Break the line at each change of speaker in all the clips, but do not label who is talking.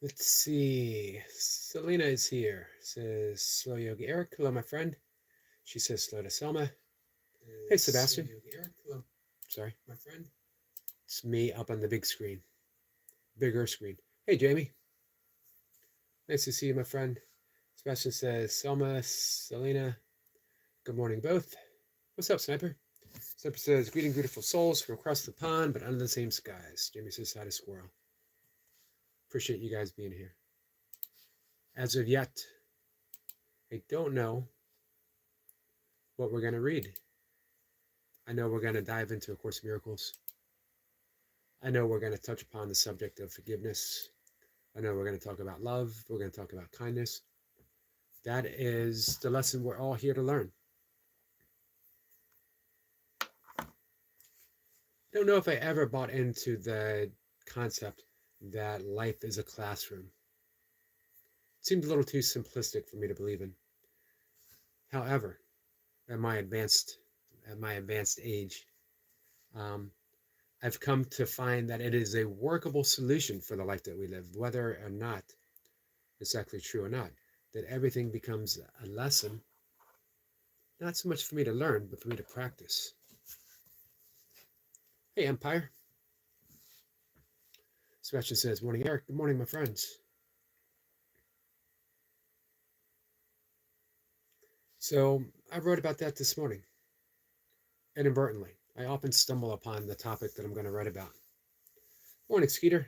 Let's see. Selena is here. Says slow Yogi Eric. Hello, my friend. She says slow to Selma. Hey, Sebastian. Yogi Eric. Hello. Sorry, my friend. It's me up on the big screen. Bigger screen. Hey, Jamie. Nice to see you, my friend. Sebastian says Selma, Selena. Good morning, both. What's up, Sniper? Sniper says, greeting beautiful souls from across the pond, but under the same skies. Jamie says, hi to Squirrel. Appreciate you guys being here. As of yet, I don't know what we're going to read. I know we're going to dive into A Course in Miracles. I know we're going to touch upon the subject of forgiveness. I know we're going to talk about love. We're going to talk about kindness. That is the lesson we're all here to learn. I don't know if I ever bought into the concept that life is a classroom. It seemed a little too simplistic for me to believe in. However, at my advanced age, I've come to find that it is a workable solution for the life that we live, whether or not it's actually true or not, that everything becomes a lesson, not so much for me to learn, but for me to practice. Hey, Empire. Sebastian says, morning, Eric. Good morning, my friends. So I wrote about that this morning, inadvertently. I often stumble upon the topic that I'm going to write about. Morning, Skeeter.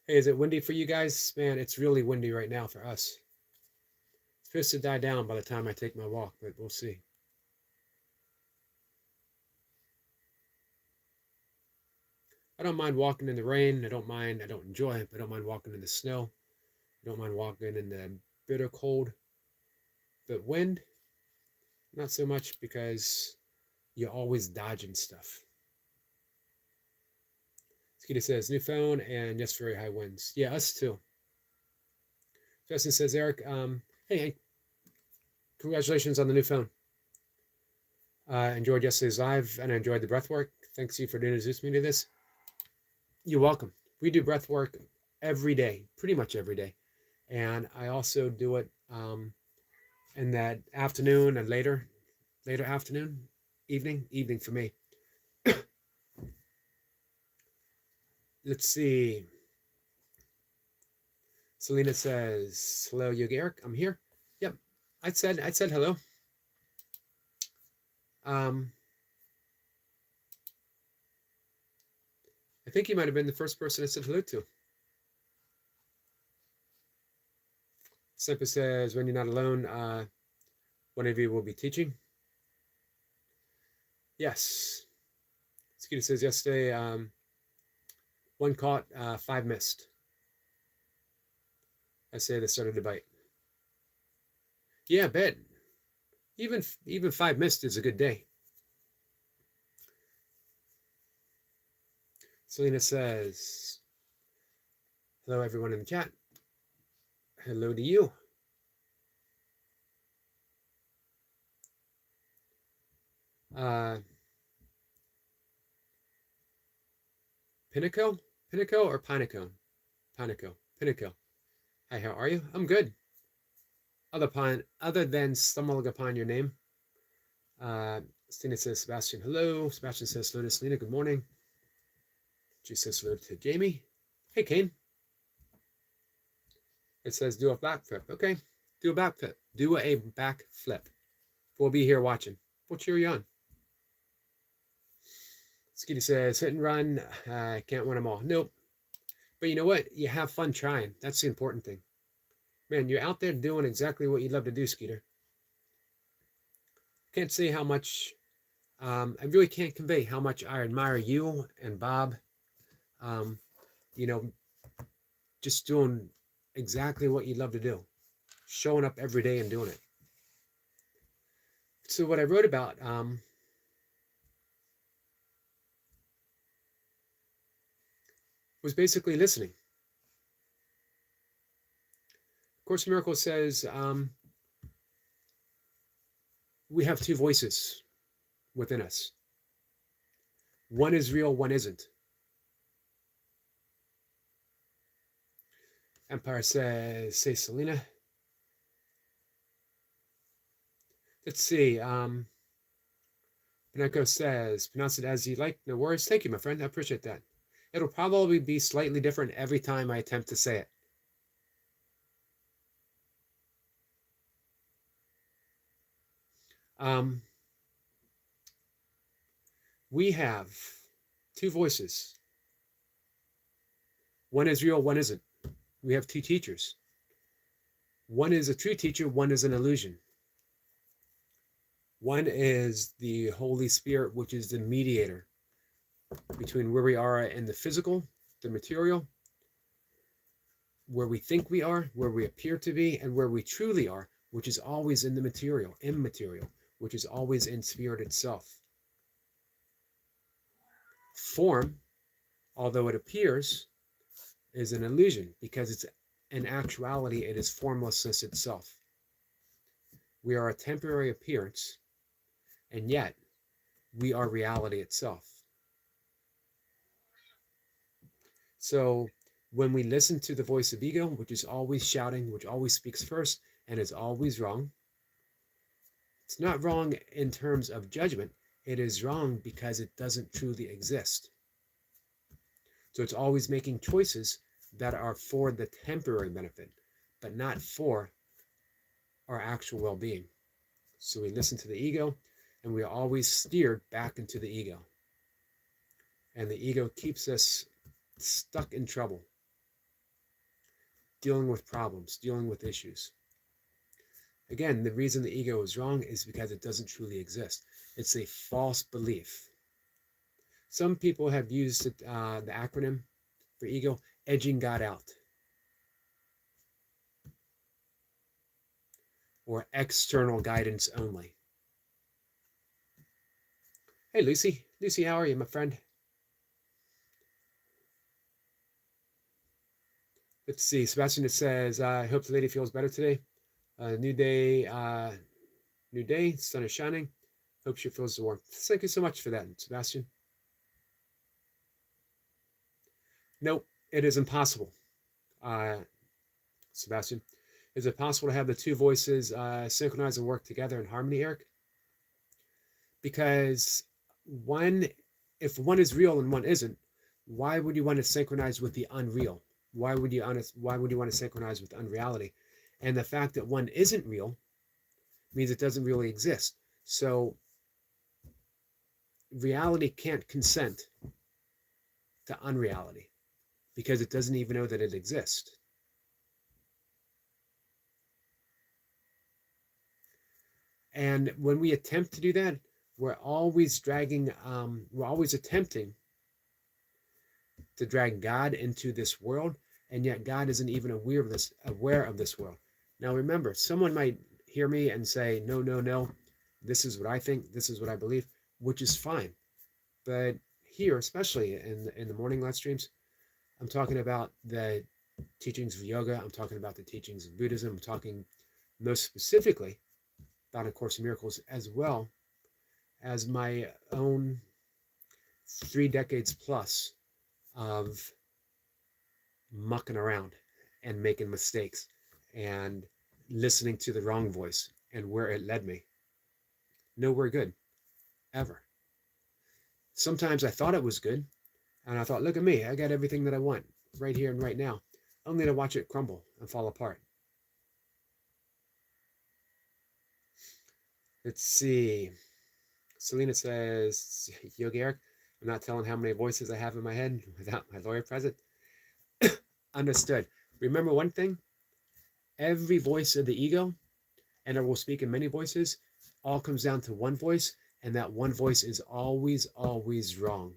Hey, is it windy for you guys? Man, it's really windy right now for us. It's supposed to die down by the time I take my walk, but we'll see. I don't mind walking in the rain. I don't enjoy it. I don't mind walking in the snow. I don't mind walking in the bitter cold. But wind, not so much, because you're always dodging stuff. Skeeter says, new phone and yes, very high winds. Yeah, us too. Justin says, Eric, hey, congratulations on the new phone. Enjoyed yesterday's live and I enjoyed the breath work. Thanks you for introducing me to this. You're welcome. We do breath work every day, pretty much every day. And I also do it in that afternoon and later afternoon, evening for me. Let's see. Selena says, hello, Yogi Eric. I'm here. Yep. I said hello. I think you might have been the first person I said hello to. Sniper says, when you're not alone, one of you will be teaching. Yes. Skeeter says, yesterday, one caught, 5 missed. I say they started to bite. Yeah, I bet. Even 5 missed is a good day. Selena says, hello, everyone in the chat. Hello to you. Pinnacle or Panico? Pinnacle. Hi, how are you? I'm good. Other than stumbling upon your name. Selena says, Sebastian, hello. Sebastian says, hello to Selena, good morning. She says hello to Jamie. Hey, Kane. It says do a backflip. Okay, do a backflip. Do a backflip. We'll be here watching. We'll cheer you on. Skeeter says, hit and run. I can't win them all. Nope. But you know what? You have fun trying. That's the important thing. Man, you're out there doing exactly what you love to do, Skeeter. Can't say how much, I really can't convey how much I admire you and Bob. Just doing exactly what you love to do. Showing up every day and doing it. So what I wrote about, was basically listening. Course in Miracles says we have 2 voices within us. One is real, one isn't. Empire says, say Selena. Let's see. Pineko says, pronounce it as you like. No worries. Thank you, my friend. I appreciate that. It'll probably be slightly different every time I attempt to say it. We have two voices. One is real, one isn't. We have two teachers. One is a true teacher, one is an illusion. One is the Holy Spirit, which is the mediator between where we are in the physical, the material, where we think we are, where we appear to be, and where we truly are, which is always in the material, immaterial, which is always in spirit itself. Form, although it appears, is an illusion because it's in actuality it is formlessness itself. We are a temporary appearance, and yet we are reality itself. So when we listen to the voice of ego, which is always shouting, which always speaks first, and is always wrong, it's not wrong in terms of judgment. It is wrong because it doesn't truly exist. So it's always making choices that are for the temporary benefit, but not for our actual well-being. So we listen to the ego, and we are always steered back into the ego. And the ego keeps us stuck in trouble, dealing with problems, dealing with issues. Again, the reason the ego is wrong is because it doesn't truly exist. It's a false belief. Some people have used the acronym for ego, edging God out, or external guidance only. Hey, Lucy. Lucy, how are you, my friend? Let's see. Sebastian, it says, I hope the lady feels better today. New day, sun is shining. Hope she feels the warmth. Thank you so much for that, Sebastian. Nope, it is impossible, Sebastian. Is it possible to have the two voices synchronize and work together in harmony, Eric? Because if one is real and one isn't, why would you want to synchronize with the unreal? Why would you want to synchronize with unreality? And the fact that one isn't real means it doesn't really exist. So reality can't consent to unreality because it doesn't even know that it exists. And when we attempt to do that, we're always attempting to drag God into this world, and yet God isn't even aware of this world. Now remember, someone might hear me and say, no, this is what I think, this is what I believe, which is fine. But here, especially in the morning live streams, I'm talking about the teachings of yoga, I'm talking about the teachings of Buddhism, I'm talking most specifically about A Course in Miracles, as well as my own 3 decades plus of mucking around and making mistakes and listening to the wrong voice and where it led me. Nowhere good, ever. Sometimes I thought it was good, and I thought, look at me, I got everything that I want right here and right now, only to watch it crumble and fall apart. Let's see. Selena says, Yogi Eric, I'm not telling how many voices I have in my head without my lawyer present. Understood. Remember one thing, every voice of the ego, and I will speak in many voices, all comes down to one voice, and that one voice is always, always wrong.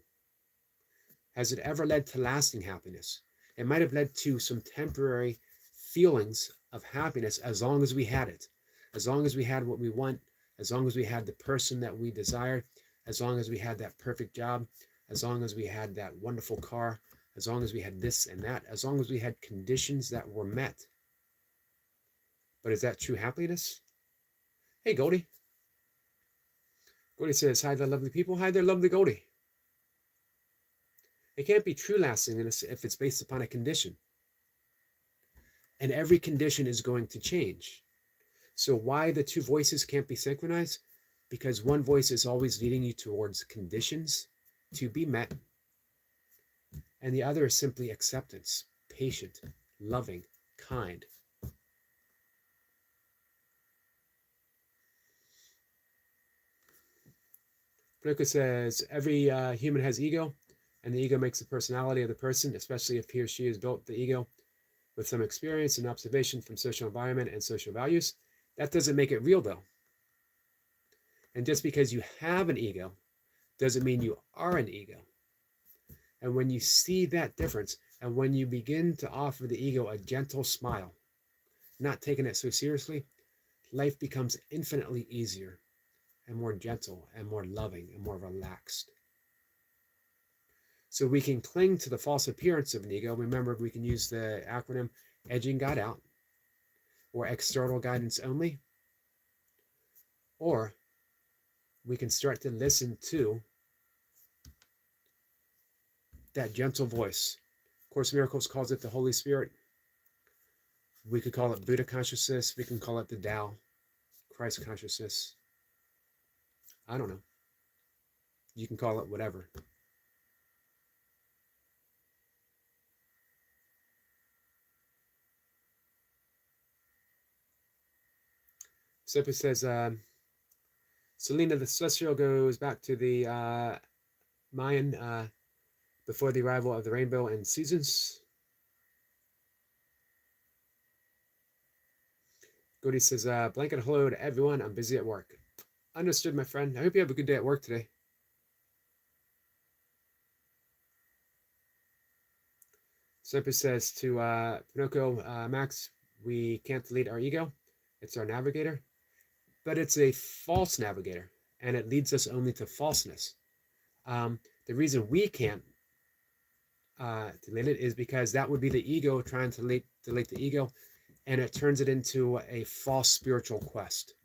Has it ever led to lasting happiness? It might have led to some temporary feelings of happiness as long as we had it, as long as we had what we want, as long as we had the person that we desired, as long as we had that perfect job, as long as we had that wonderful car, as long as we had this and that, as long as we had conditions that were met. But is that true happiness? Hey, Goldie. Goldie says, hi there, lovely people. Hi there, lovely Goldie. It can't be true lasting if it's based upon a condition. And every condition is going to change. So why the two voices can't be synchronized? Because one voice is always leading you towards conditions to be met, and the other is simply acceptance, patient, loving, kind. Pinocchio says every human has ego, and the ego makes the personality of the person, especially if he or she has built the ego with some experience and observation from social environment and social values. That doesn't make it real, though. And just because you have an ego doesn't mean you are an ego. And when you see that difference, and when you begin to offer the ego a gentle smile, not taking it so seriously, life becomes infinitely easier and more gentle and more loving and more relaxed. So we can cling to the false appearance of an ego. Remember, we can use the acronym edging God out, or external guidance only, or we can start to listen to that gentle voice. Course in Miracles calls it the Holy Spirit. We could call it Buddha consciousness. We can call it the Tao, Christ consciousness. I don't know. You can call it whatever. Sepa says, Selena, the celestial goes back to the Mayan before the arrival of the rainbow and seasons. Godi says, blanket hello to everyone. I'm busy at work. Understood, my friend. I hope you have a good day at work today. Sepa says to Pinocchio, Max, we can't delete our ego. It's our navigator. But it's a false navigator, and it leads us only to falseness. The reason we can't delete it is because that would be the ego trying to delete the ego, and it turns it into a false spiritual quest.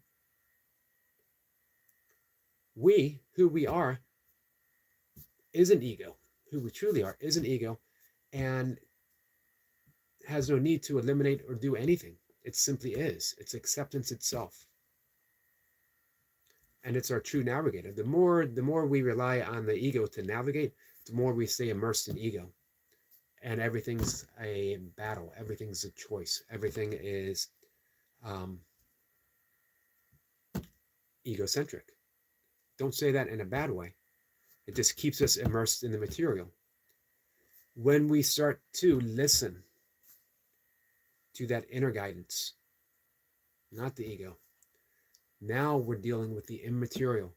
We, who we are, is an ego. Who we truly are is an ego, and has no need to eliminate or do anything. It simply is. It's acceptance itself. And it's our true navigator. The more we rely on the ego to navigate, the more we stay immersed in ego. And everything's a battle. Everything's a choice. Everything is egocentric. Don't say that in a bad way. It just keeps us immersed in the material. When we start to listen to that inner guidance, not the ego, now we're dealing with the immaterial.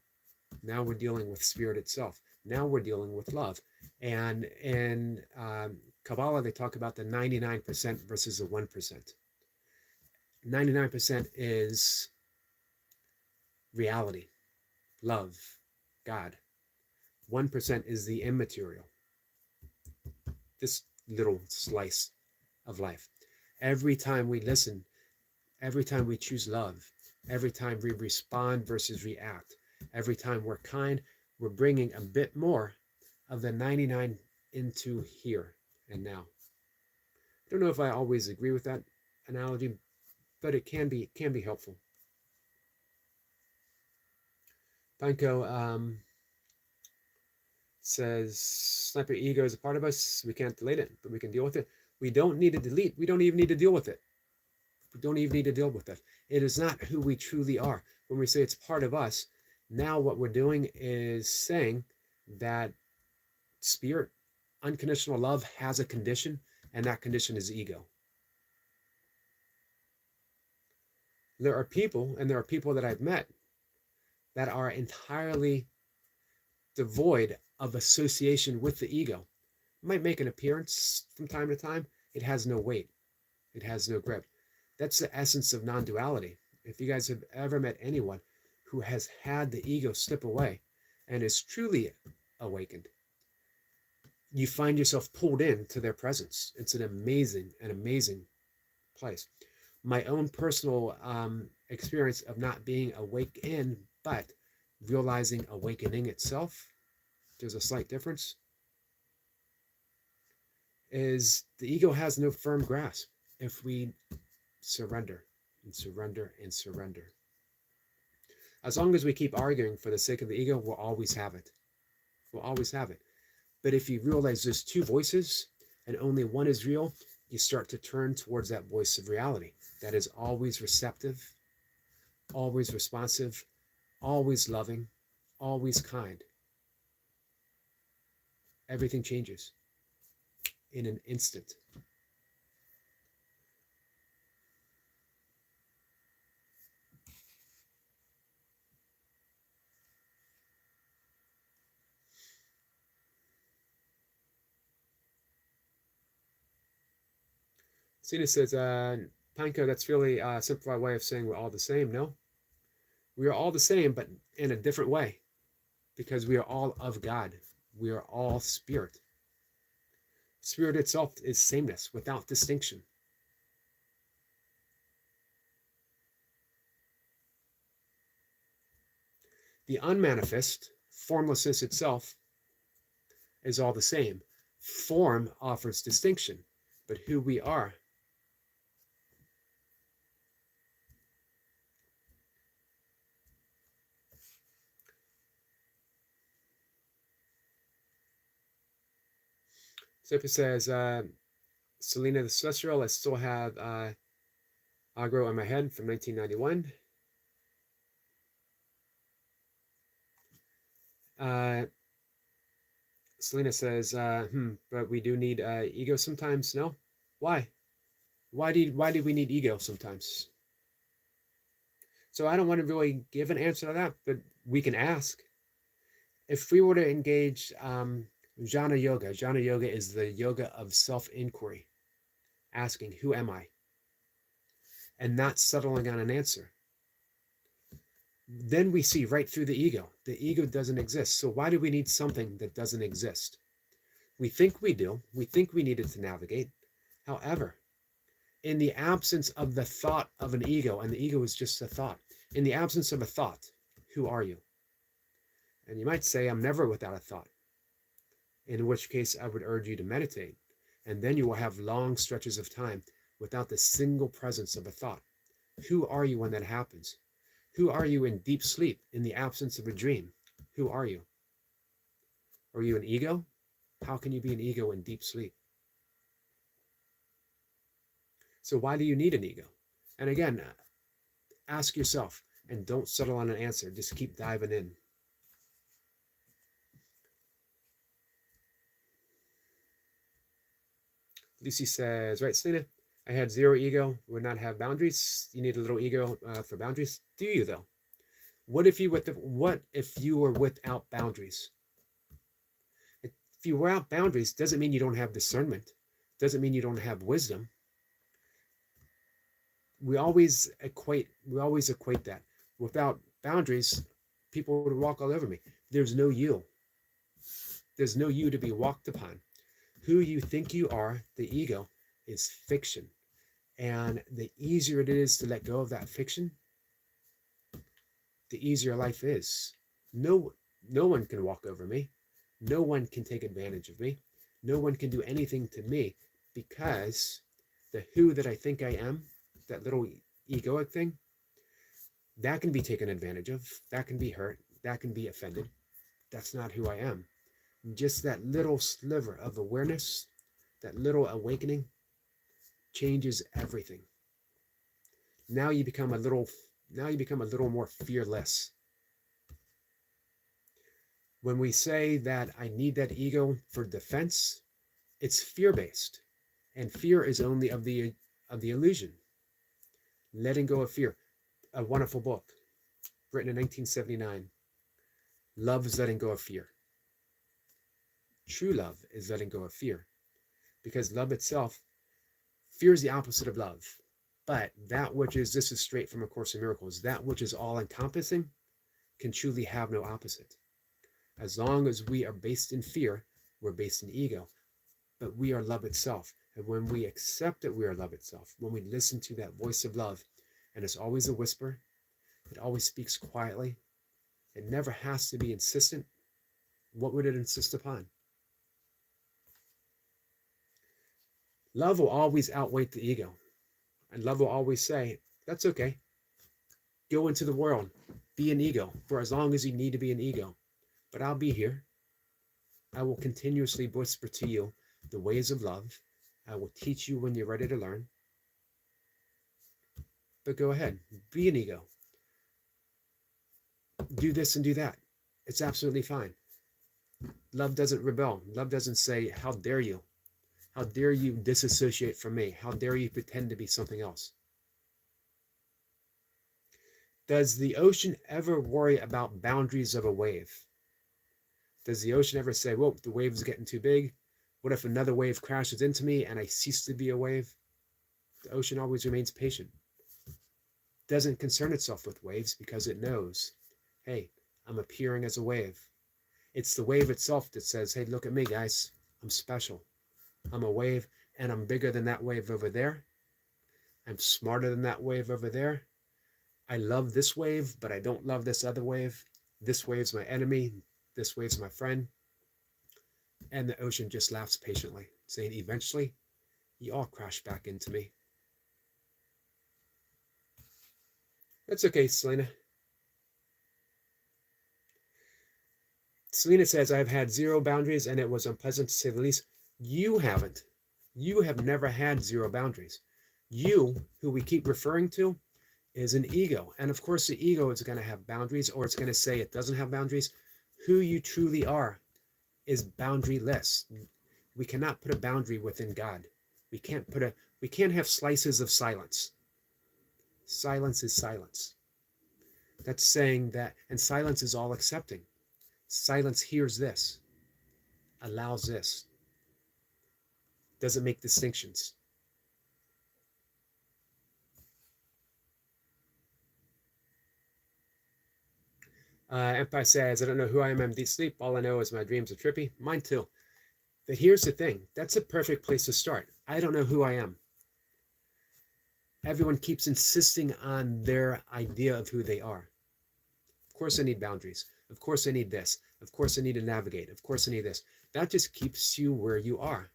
Now we're dealing with spirit itself. Now we're dealing with love. And in Kabbalah, they talk about the 99% versus the 1%. 99% is reality, love, God. 1% is the immaterial, this little slice of life. Every time we listen, every time we choose love, every time we respond versus react, every time we're kind, we're bringing a bit more of the 99 into here and now. I don't know if I always agree with that analogy, but it can be helpful. Panko says, sniper ego is a part of us. We can't delete it, but we can deal with it. We don't need to delete. We don't even need to deal with it. We don't even need to deal with it. It is not who we truly are. When we say it's part of us, now what we're doing is saying that spirit, unconditional love, has a condition, and that condition is ego. There are people, and there are people that I've met, that are entirely devoid of association with the ego. It might make an appearance from time to time. It has no weight. It has no grip. That's the essence of non-duality. If you guys have ever met anyone who has had the ego slip away and is truly awakened, you find yourself pulled into their presence. It's an amazing place. My own personal experience of not being awake in, but realizing awakening itself, there's a slight difference, is the ego has no firm grasp. if we surrender and surrender and surrender. As long as we keep arguing for the sake of the ego, we'll always have it. We'll always have it. But if you realize there's two voices and only one is real, you start to turn towards that voice of reality that is always receptive, always responsive, always loving, always kind. Everything changes in an instant. Cena says, Panko, that's really a simplified way of saying we're all the same. No, we are all the same, but in a different way, because we are all of God. We are all spirit. Spirit itself is sameness without distinction. The unmanifest, formlessness itself, is all the same. Form offers distinction, but who we are. Sophie says, Selena the Celestial, I still have Agro in my head from 1991. Selena says, but we do need ego sometimes. No? Why? Why do we need ego sometimes? So I don't want to really give an answer to that, but we can ask. If we were to engage Jnana Yoga is the yoga of self-inquiry, asking, who am I? And not settling on an answer. Then we see right through the ego. The ego doesn't exist. So why do we need something that doesn't exist? We think we do. We think we need it to navigate. However, in the absence of the thought of an ego, and the ego is just a thought, in the absence of a thought, who are you? And you might say, I'm never without a thought. In which case, I would urge you to meditate. And then you will have long stretches of time without the single presence of a thought. Who are you when that happens? Who are you in deep sleep, in the absence of a dream? Who are you? Are you an ego? How can you be an ego in deep sleep? So why do you need an ego? And again, ask yourself, and don't settle on an answer. Just keep diving in. Lucy says, right, Selena, I had zero ego, would not have boundaries. You need a little ego for boundaries. Do you, though? What if you were without boundaries? If you were without boundaries, doesn't mean you don't have discernment. Doesn't mean you don't have wisdom. We always equate that. Without boundaries, people would walk all over me. There's no you. There's no you to be walked upon. Who you think you are, the ego, is fiction. And the easier it is to let go of that fiction, the easier life is. No one can walk over me. No one can take advantage of me. No one can do anything to me, because the who that I think I am, that little egoic thing, that can be taken advantage of. That can be hurt. That can be offended. That's not who I am. Just that little sliver of awareness, that little awakening, changes everything. Now you become a little more fearless. When we say that I need that ego for defense, it's fear-based. And fear is only of the illusion. Letting go of fear. A wonderful book, written in 1979. Love is letting go of fear. True love is letting go of fear. Because love itself, fear is the opposite of love. But that which is, this is straight from A Course in Miracles, that which is all-encompassing can truly have no opposite. As long as we are based in fear, we're based in ego. But we are love itself. And when we accept that we are love itself, when we listen to that voice of love, and it's always a whisper, it always speaks quietly, it never has to be insistent, what would it insist upon? Love will always outweigh the ego. And love will always say, that's okay. Go into the world. Be an ego for as long as you need to be an ego. But I'll be here. I will continuously whisper to you the ways of love. I will teach you when you're ready to learn. But go ahead. Be an ego. Do this and do that. It's absolutely fine. Love doesn't rebel. Love doesn't say, how dare you? How dare you disassociate from me? How dare you pretend to be something else? Does the ocean ever worry about boundaries of a wave? Does the ocean ever say, whoa, the wave is getting too big? What if another wave crashes into me and I cease to be a wave? The ocean always remains patient. Doesn't concern itself with waves because it knows, hey, I'm appearing as a wave. It's the wave itself that says, hey, look at me, guys. I'm special. I'm a wave, and I'm bigger than that wave over there. I'm smarter than that wave over there. I love this wave, but I don't love this other wave. This wave's my enemy. This wave's my friend. And the ocean just laughs patiently, saying, eventually, you all crash back into me. That's okay, Selena. Selena says, I've had zero boundaries, and it was unpleasant to say the least. You haven't. You have never had zero boundaries. You, who we keep referring to, is an ego. And of course, the ego is going to have boundaries, or it's going to say it doesn't have boundaries. Who you truly are is boundaryless. We cannot put a boundary within God. We can't have slices of silence. Silence is silence. That's saying that, and silence is all accepting. Silence hears this, allows this, doesn't make distinctions. Empire says, I don't know who I am. I'm deep sleep. All I know is my dreams are trippy. Mine too. But here's the thing. That's a perfect place to start. I don't know who I am. Everyone keeps insisting on their idea of who they are. Of course I need boundaries. Of course I need this. Of course I need to navigate. Of course I need this. That just keeps you where you are.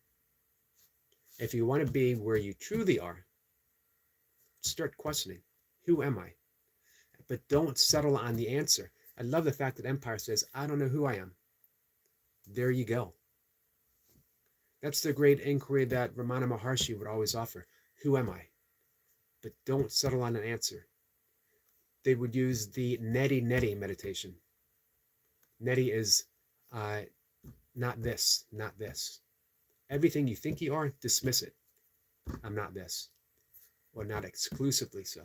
If you want to be where you truly are, start questioning, who am I? But don't settle on the answer. I love the fact that Empire says, I don't know who I am. There you go. That's the great inquiry that Ramana Maharshi would always offer. Who am I? But don't settle on an answer. They would use the neti meditation. Neti is not this, not this. Everything you think you are, dismiss it. I'm not this. Or not exclusively so.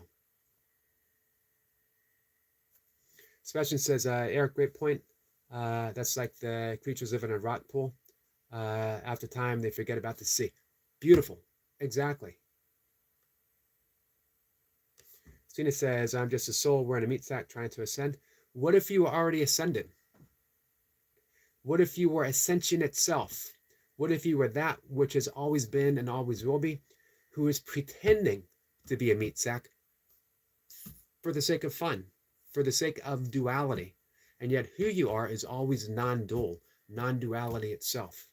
Sebastian says, Eric, great point. That's like the creatures live in a rock pool. After time, they forget about the sea. Beautiful. Exactly. Stina says, I'm just a soul wearing a meat sack trying to ascend. What if you were already ascended? What if you were ascension itself? What if you were that which has always been and always will be, who is pretending to be a meat sack for the sake of fun, for the sake of duality, and yet who you are is always non-dual, non-duality itself.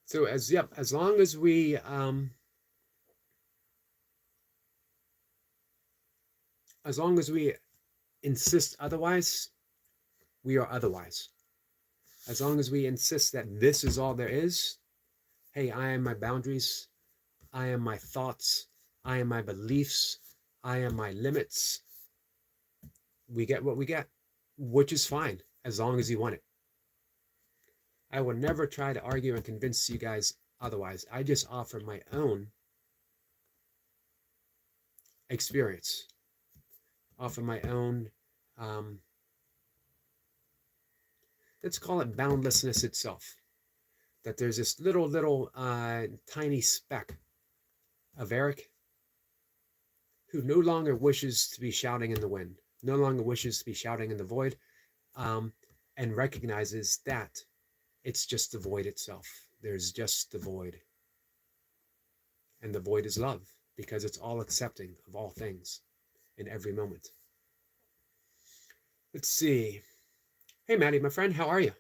So as long as we insist otherwise, we are otherwise. As long as we insist that this is all there is, hey, I am my boundaries, I am my thoughts, I am my beliefs, I am my limits, we get what we get, which is fine, as long as you want it. I will never try to argue and convince you guys otherwise. I just offer my own experience, offer my own, let's call it boundlessness itself. That there's this little tiny speck of Eric who no longer wishes to be shouting in the wind, no longer wishes to be shouting in the void. and recognizes that it's just the void itself. There's just the void. And the void is love, because it's all accepting of all things in every moment. Let's see. Hey, Maddie, my friend, how are you?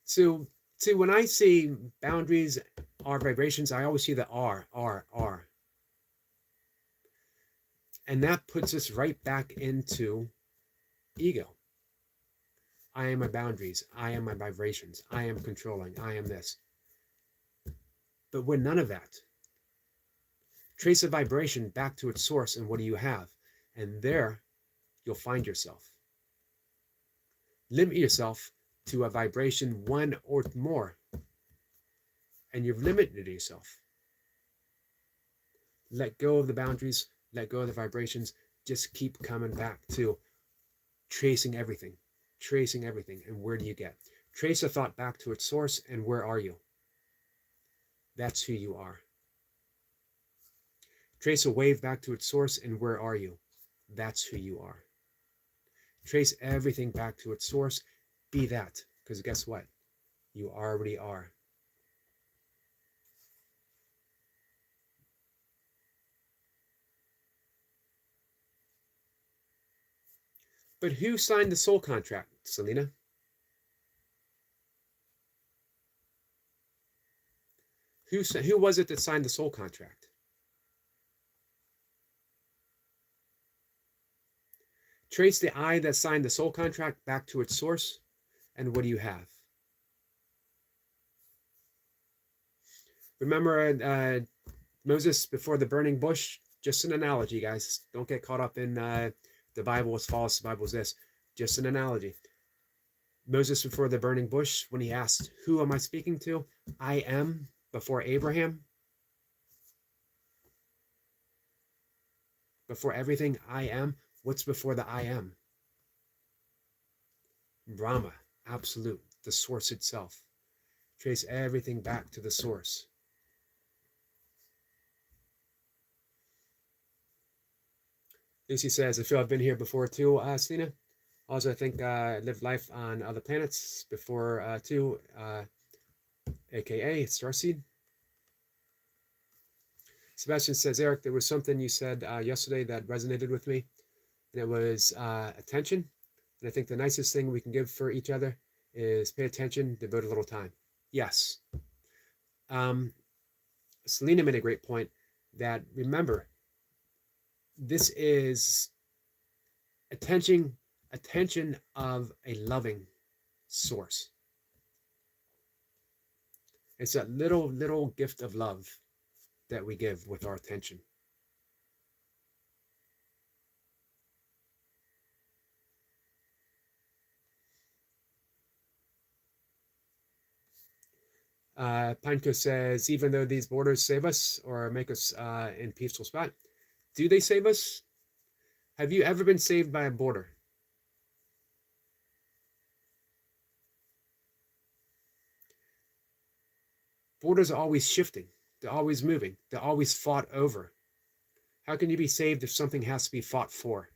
So when I see boundaries are vibrations, I always see the R. And that puts us right back into ego. I am my boundaries. I am my vibrations. I am controlling. I am this. But we're none of that. Trace a vibration back to its source, and what do you have? And there, you'll find yourself. Limit yourself to a vibration one or more, and you've limited yourself. Let go of the boundaries, let go of the vibrations, just keep coming back to tracing everything. And where do you get? Trace a thought back to its source, and where are you? That's who you are. Trace a wave back to its source, and where are you? That's who you are. Trace everything back to its source. Be that, because guess what? You already are. But who signed the soul contract, Selena? Who was it that signed the soul contract? Trace the I that signed the soul contract back to its source, and what do you have? Remember Moses before the burning bush? Just an analogy, guys. Don't get caught up in the Bible is false, the Bible is this. Just an analogy. Moses before the burning bush, when he asked, who am I speaking to? I am before Abraham. Before everything, I am. What's before the I am? Brahma, absolute, the source itself. Trace everything back to the source. Lucy says, I feel I've been here before too, Selena. Also, I think I lived life on other planets before too, aka Starseed. Sebastian says, Eric, there was something you said yesterday that resonated with me, and it was attention. And I think the nicest thing we can give for each other is pay attention, devote a little time. Yes. Selena made a great point that, remember, this is attention of a loving source. It's that little gift of love that we give with our attention. Panko says, even though these borders save us or make us in a peaceful spot, do they save us? Have you ever been saved by a border? Borders are always shifting. They're always moving. They're always fought over. How can you be saved if something has to be fought for?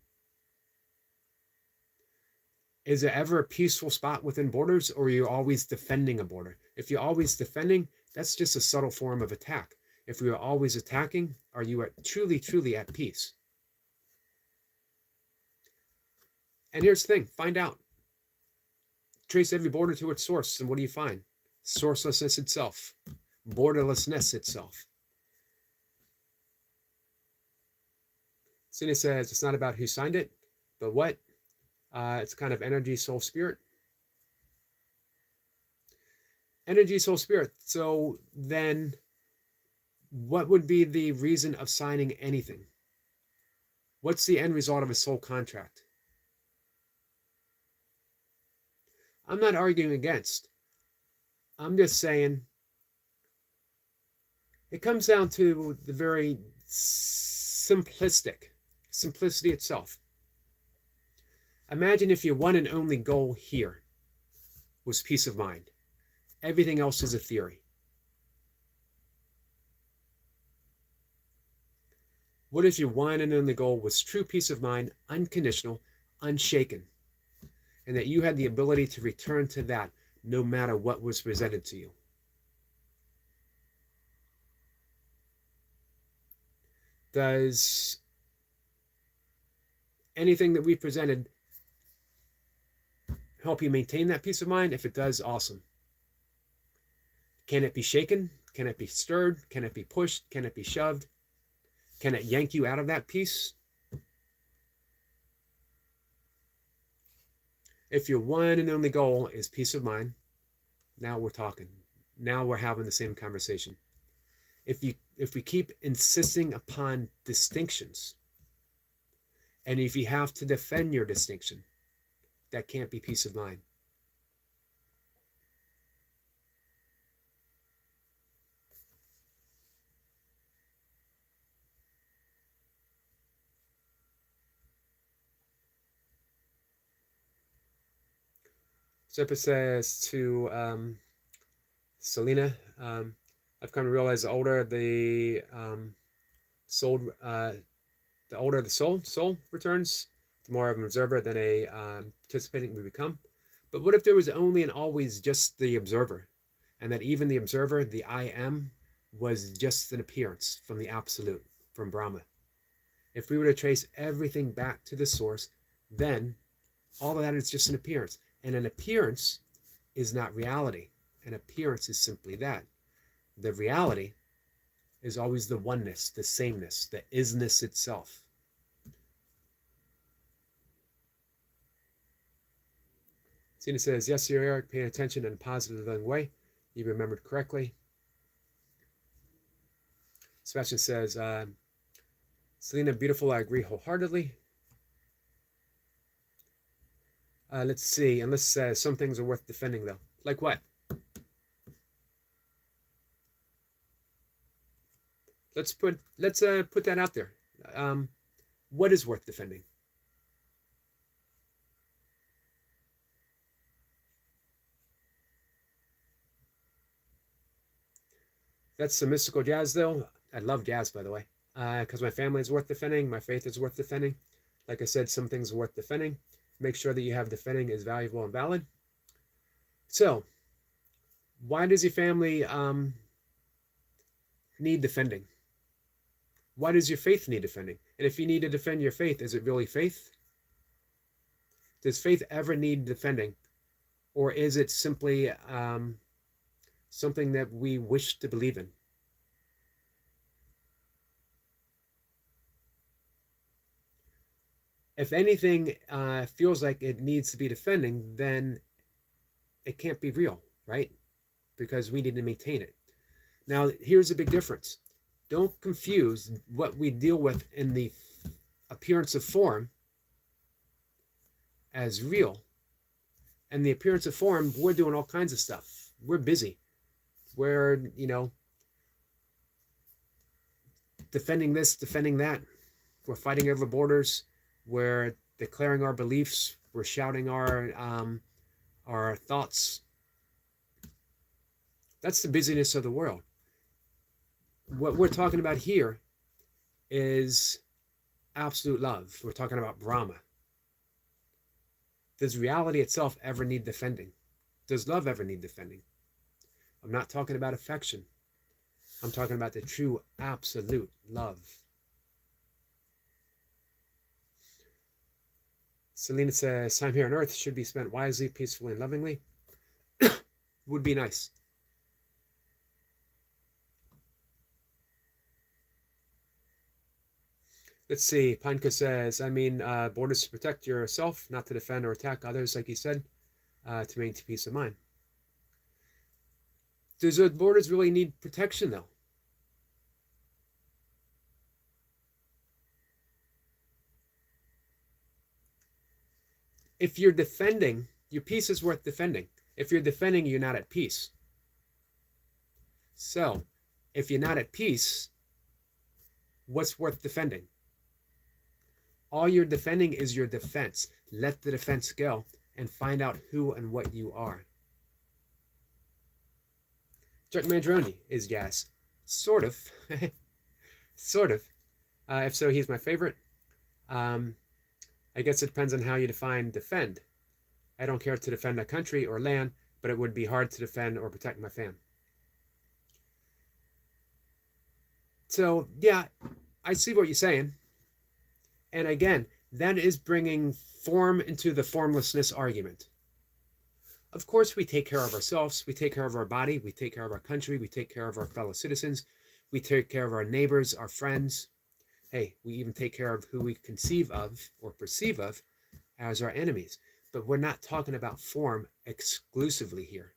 Is there ever a peaceful spot within borders, or are you always defending a border? If you're always defending, that's just a subtle form of attack. If you're always attacking, are you truly at peace? And here's the thing, find out. Trace every border to its source, and what do you find? Sourcelessness itself. Borderlessness itself. Cine says it's not about who signed it, but what? It's kind of energy, soul, spirit. Energy, soul, spirit. So then what would be the reason of signing anything? What's the end result of a soul contract? I'm not arguing against. I'm just saying it comes down to the very simplicity itself. Imagine if your one and only goal here was peace of mind. Everything else is a theory. What if your one and only goal was true peace of mind, unconditional, unshaken, and that you had the ability to return to that no matter what was presented to you? Does anything that we presented help you maintain that peace of mind? If it does, awesome. Can it be shaken? Can it be stirred? Can it be pushed? Can it be shoved? Can it yank you out of that peace? If your one and only goal is peace of mind, now we're talking. Now we're having the same conversation. If we keep insisting upon distinctions, and if you have to defend your distinction, that can't be peace of mind. Zipper says to Selena, I've come to realize the older the soul, the older the soul returns, the more of an observer than a participating we become. But what if there was only and always just the observer, and that even the observer, the I am, was just an appearance from the absolute, from Brahma? If we were to trace everything back to the source, then all of that is just an appearance. And an appearance is not reality. An appearance is simply that. The reality is always the oneness, the sameness, the isness itself. Sina says, yes, you're Eric, paying attention in a positive, loving way. You remembered correctly. Sebastian says, Selena, beautiful, I agree wholeheartedly. Let's see, unless some things are worth defending, though. Like what? Let's put that out there. What is worth defending? That's some mystical jazz, though. I love jazz, by the way, because my family is worth defending. My faith is worth defending. Like I said, some things are worth defending. Make sure that you have defending is valuable and valid. So, why does your family need defending? Why does your faith need defending? And if you need to defend your faith, is it really faith? Does faith ever need defending? Or is it simply something that we wish to believe in? If anything feels like it needs to be defending, then it can't be real, right? Because we need to maintain it. Now, here's a big difference. Don't confuse what we deal with in the appearance of form as real. And the appearance of form, we're doing all kinds of stuff. We're busy. We're, defending this, defending that. We're fighting over borders. We're declaring our beliefs. We're shouting our thoughts. That's the busyness of the world. What we're talking about here is absolute love. We're talking about Brahma. Does reality itself ever need defending? Does love ever need defending? I'm not talking about affection. I'm talking about the true absolute love. Selena says, time here on earth should be spent wisely, peacefully, and lovingly. Would be nice. Let's see. Panka says, borders to protect yourself, not to defend or attack others, like you said, to maintain peace of mind. Does the borders really need protection, though? If you're defending, your peace is worth defending. If you're defending, you're not at peace. So, if you're not at peace, what's worth defending? All you're defending is your defense. Let the defense go and find out who and what you are. Chuck Mandroni is gas. Sort of. Sort of. If so, he's my favorite. I guess it depends on how you define defend. I don't care to defend a country or land, but it would be hard to defend or protect my fam. So, yeah, I see what you're saying. And again, that is bringing form into the formlessness argument. Of course, we take care of ourselves, we take care of our body, we take care of our country, we take care of our fellow citizens, we take care of our neighbors, our friends. Hey, we even take care of who we conceive of or perceive of as our enemies. But we're not talking about form exclusively here.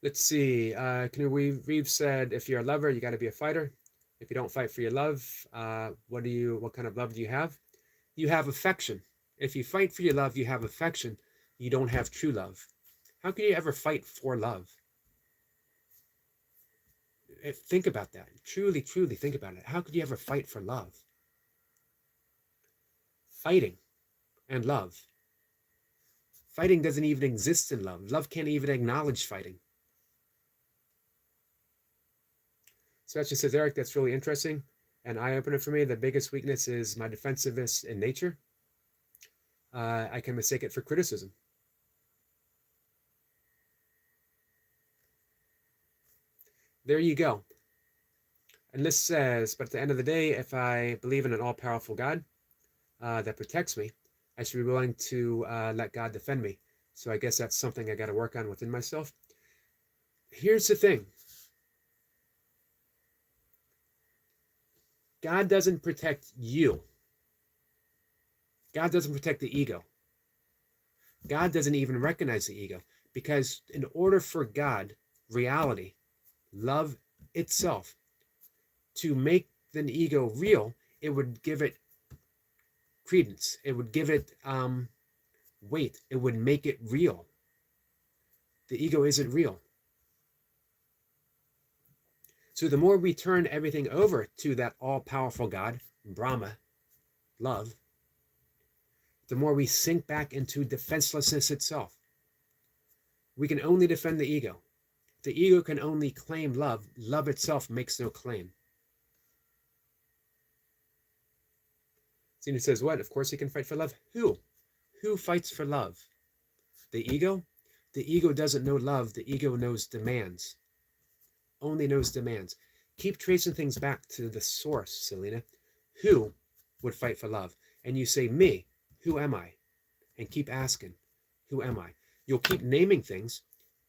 Let's see. We've said if you're a lover, you got to be a fighter. If you don't fight for your love, what kind of love do you have? You have affection. If you fight for your love, you have affection. You don't have true love. How can you ever fight for love? Think about that. Truly, truly think about it. How could you ever fight for love? Fighting and love. Fighting doesn't even exist in love. Love can't even acknowledge fighting. Sebastian says, Eric, that's really interesting. An eye-opener for me. The biggest weakness is my defensiveness in nature. I can mistake it for criticism. There you go. And this says, but at the end of the day, if I believe in an all-powerful God that protects me, I should be willing to let God defend me. So I guess that's something I got to work on within myself. Here's the thing. God doesn't protect you. God doesn't protect the ego. God doesn't even recognize the ego. Because in order for God, reality, love itself, to make the ego real, it would give it credence. It would give it weight. It would make it real. The ego isn't real. So the more we turn everything over to that all-powerful God, Brahma, love, the more we sink back into defenselessness itself. We can only defend the ego. The ego can only claim love. Love itself makes no claim. Zena says, what? Of course he can fight for love. Who? Who fights for love? The ego? The ego doesn't know love. The ego knows demands. Only knows demands. Keep tracing things back to the source, Selena. Who would fight for love? And you say, me. Who am I? And keep asking, who am I? You'll keep naming things,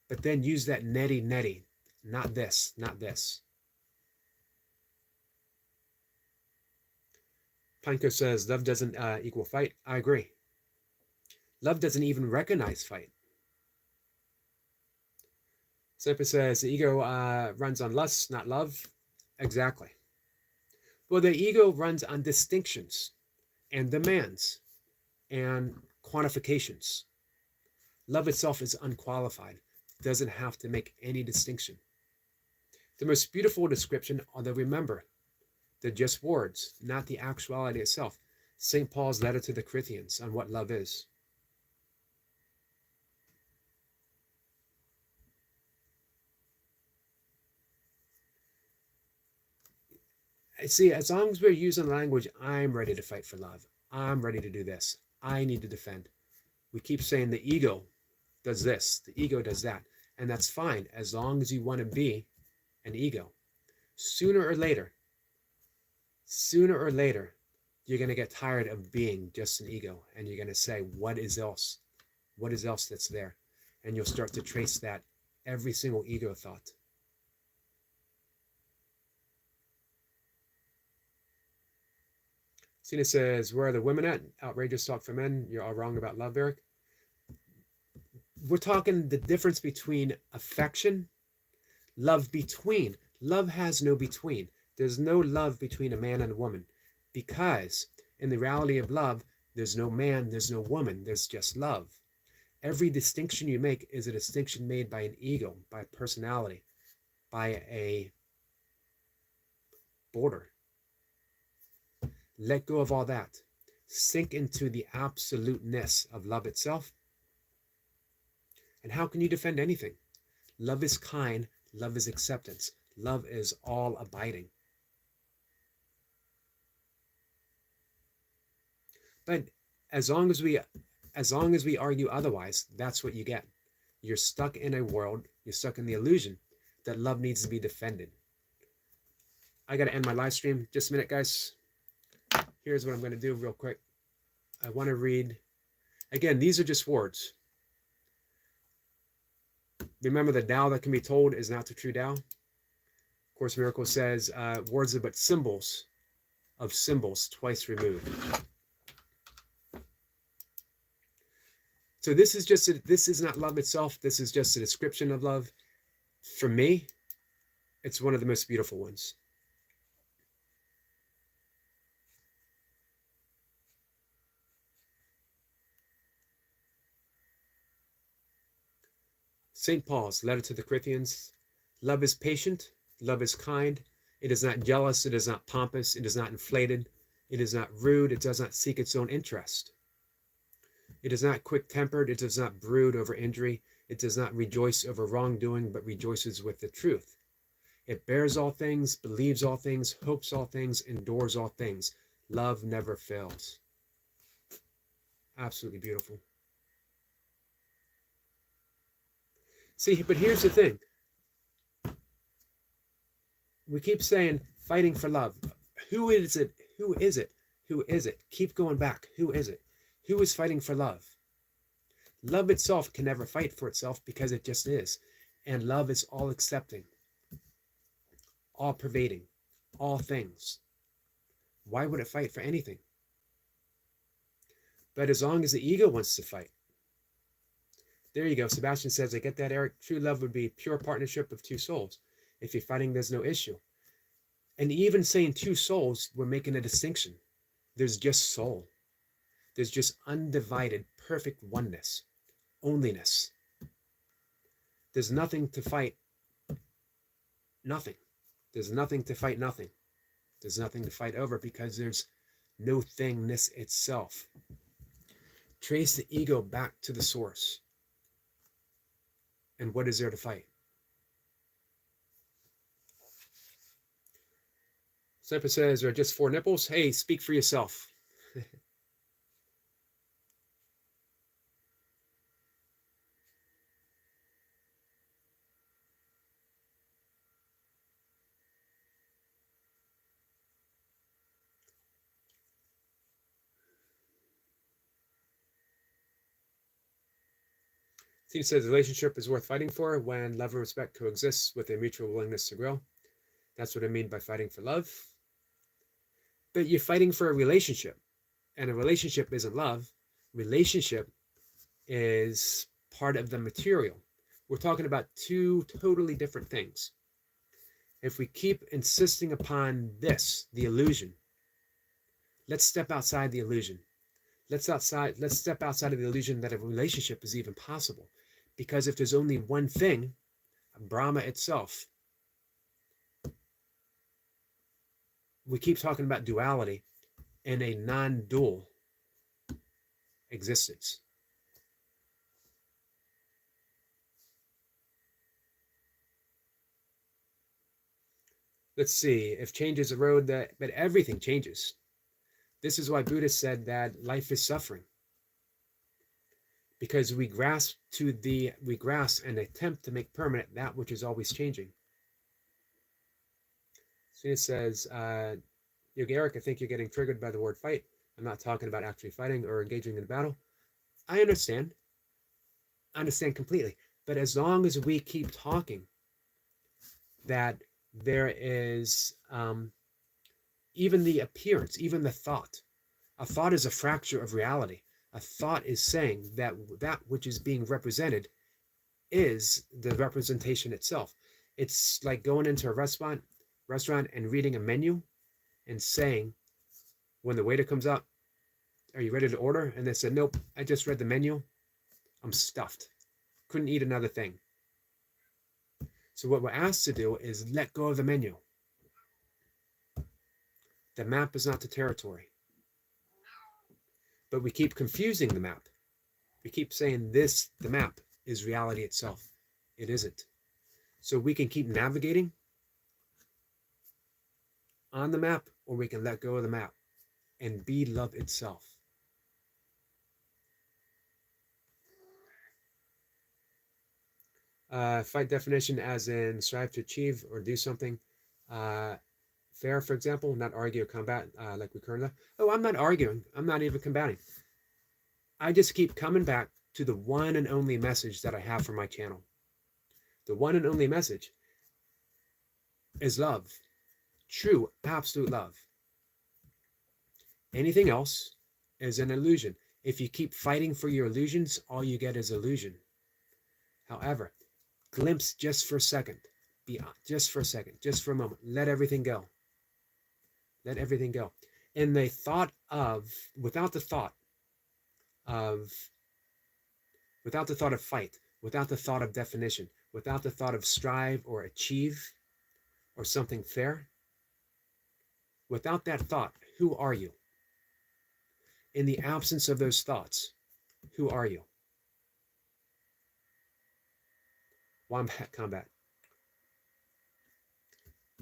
but then use that neti. Not this, not this. Panko says, love doesn't equal fight. I agree. Love doesn't even recognize fight. Sepa says, the ego runs on lust, not love. Exactly. Well, the ego runs on distinctions and demands and quantifications. Love itself is unqualified. Doesn't have to make any distinction. The most beautiful description, although remember, they're just words, not the actuality itself. St. Paul's letter to the Corinthians on what love is. See, as long as we're using language, I'm ready to fight for love. I'm ready to do this. I need to defend. We keep saying the ego does this, the ego does that. And that's fine, as long as you want to be an ego. Sooner or later, you're going to get tired of being just an ego. And you're going to say, what is else? What is else that's there? And you'll start to trace that every single ego thought. Cena says, where are the women at? Outrageous talk for men. You're all wrong about love, Eric. We're talking the difference between affection, love between. Love has no between. There's no love between a man and a woman, because in the reality of love, there's no man, there's no woman, there's just love. Every distinction you make is a distinction made by an ego, by personality, by a border. Let go of all that. Sink into the absoluteness of love itself. And how can you defend anything? Love is kind. Love is acceptance. Love is all abiding. But as long as we argue otherwise, that's what you get. You're stuck in a world, you're stuck in the illusion that love needs to be defended. I got to end my live stream. Just a minute, guys. Here's what I'm going to do real quick. I want to read, again, these are just words. Remember, the Tao that can be told is not the true Tao. Course in Miracles says, words are but symbols of symbols twice removed. So this is not love itself. This is just a description of love. For me, it's one of the most beautiful ones. St. Paul's letter to the Corinthians. Love is patient. Love is kind. It is not jealous. It is not pompous. It is not inflated. It is not rude. It does not seek its own interest. It is not quick-tempered. It does not brood over injury. It does not rejoice over wrongdoing, but rejoices with the truth. It bears all things, believes all things, hopes all things, endures all things. Love never fails. Absolutely beautiful. See, but here's the thing. We keep saying fighting for love. Who is it? Who is it? Who is it? Keep going back. Who is it? Who is fighting for love? Love itself can never fight for itself because it just is. And love is all accepting, all pervading, all things. Why would it fight for anything? But as long as the ego wants to fight. There you go. Sebastian says, I get that, Eric. True love would be pure partnership of two souls. If you're fighting, there's no issue. And even saying two souls, we're making a distinction. There's just soul. There's just undivided, perfect oneness, onlyness. There's nothing to fight nothing. There's nothing to fight nothing. There's nothing to fight over because there's no thingness itself. Trace the ego back to the source. And what is there to fight? Sniper says, there are just 4 nipples. Hey, speak for yourself. Steve says, the relationship is worth fighting for when love and respect coexists with a mutual willingness to grow. That's what I mean by fighting for love. But you're fighting for a relationship. And a relationship isn't love. Relationship is part of the material. We're talking about 2 totally different things. If we keep insisting upon this, the illusion, let's step outside the illusion. Let's step outside of the illusion that a relationship is even possible. Because if there's only one thing, Brahma itself, we keep talking about duality in a non-dual existence. Let's see, if change is a road but everything changes. This is why Buddha said that life is suffering. Because we grasp and attempt to make permanent that which is always changing. So it says, Yogi Eric, I think you're getting triggered by the word fight. I'm not talking about actually fighting or engaging in a battle. I understand. I understand completely. But as long as we keep talking that there is even the appearance, even the thought. A thought is a fracture of reality. A thought is saying that that which is being represented is the representation itself. It's like going into a restaurant and reading a menu and saying, when the waiter comes up, are you ready to order? And they said, nope, I just read the menu. I'm stuffed. Couldn't eat another thing. So what we're asked to do is let go of the menu. The map is not the territory. But we keep confusing the map. We keep saying this, the map, is reality itself. It isn't. So we can keep navigating on the map, or we can let go of the map and be love itself. Fight definition as in strive to achieve or do something. Fair, for example, not argue or combat like we currently. Oh, I'm not arguing. I'm not even combating. I just keep coming back to the one and only message that I have for my channel. The one and only message is love. True, absolute love. Anything else is an illusion. If you keep fighting for your illusions, all you get is illusion. However, glimpse just for a second, just for a second, just for a moment. Let everything go. Let everything go. And the thought of, without the thought of fight, without the thought of definition, without the thought of strive or achieve or something fair, without that thought, who are you? In the absence of those thoughts, who are you? Wombat combat.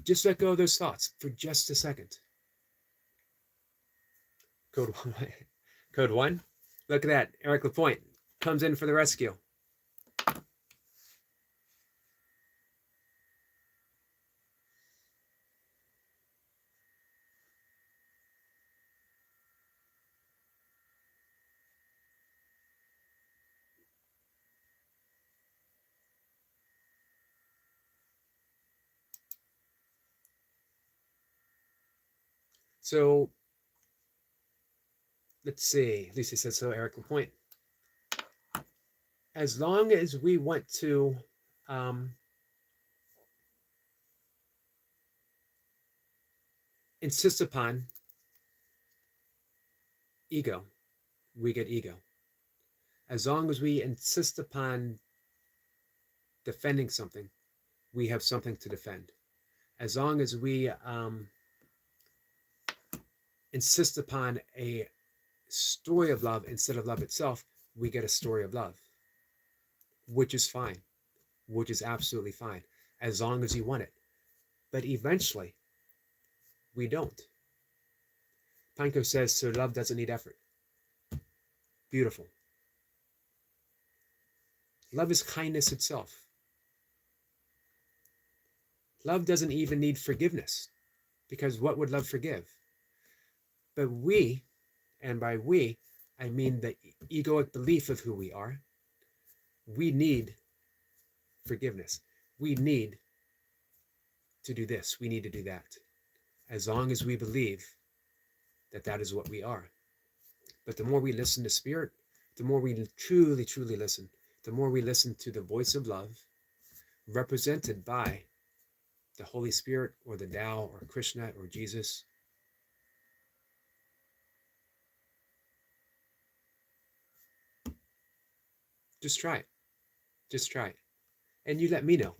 Just let go of those thoughts for just a second. Code 1. Code 1. Look at that. Eric Lapointe comes in for the rescue. So, let's see. Lucy says so, Eric Lapointe. As long as we want to insist upon ego, we get ego. As long as we insist upon defending something, we have something to defend. As long as we insist upon a story of love instead of love itself, we get a story of love, which is fine, which is absolutely fine, as long as you want it. But eventually, we don't. Panko says, so love doesn't need effort. Beautiful. Love is kindness itself. Love doesn't even need forgiveness, because what would love forgive? But we, and by we, I mean the egoic belief of who we are, we need forgiveness. We need to do this. We need to do that. As long as we believe that that is what we are. But the more we listen to Spirit, the more we truly, truly listen, the more we listen to the voice of love represented by the Holy Spirit or the Tao or Krishna or Jesus. Just try it. Just try it. And you let me know.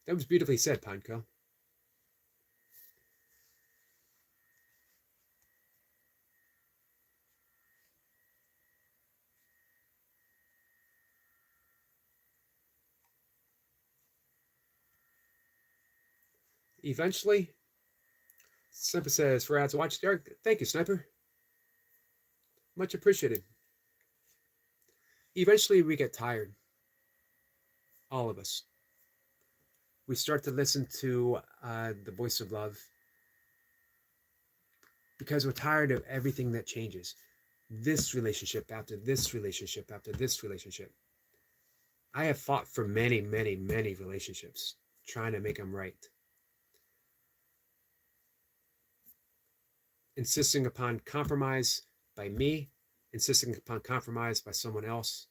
That was beautifully said, Panko. Eventually, Sniper says, for ads watch, Derek. Thank you, Sniper. Much appreciated. Eventually, we get tired. All of us. We start to listen to the voice of love because we're tired of everything that changes. This relationship after this relationship after this relationship. I have fought for many, many, many relationships, trying to make them right. Insisting upon compromise by me, insisting upon compromise by someone else.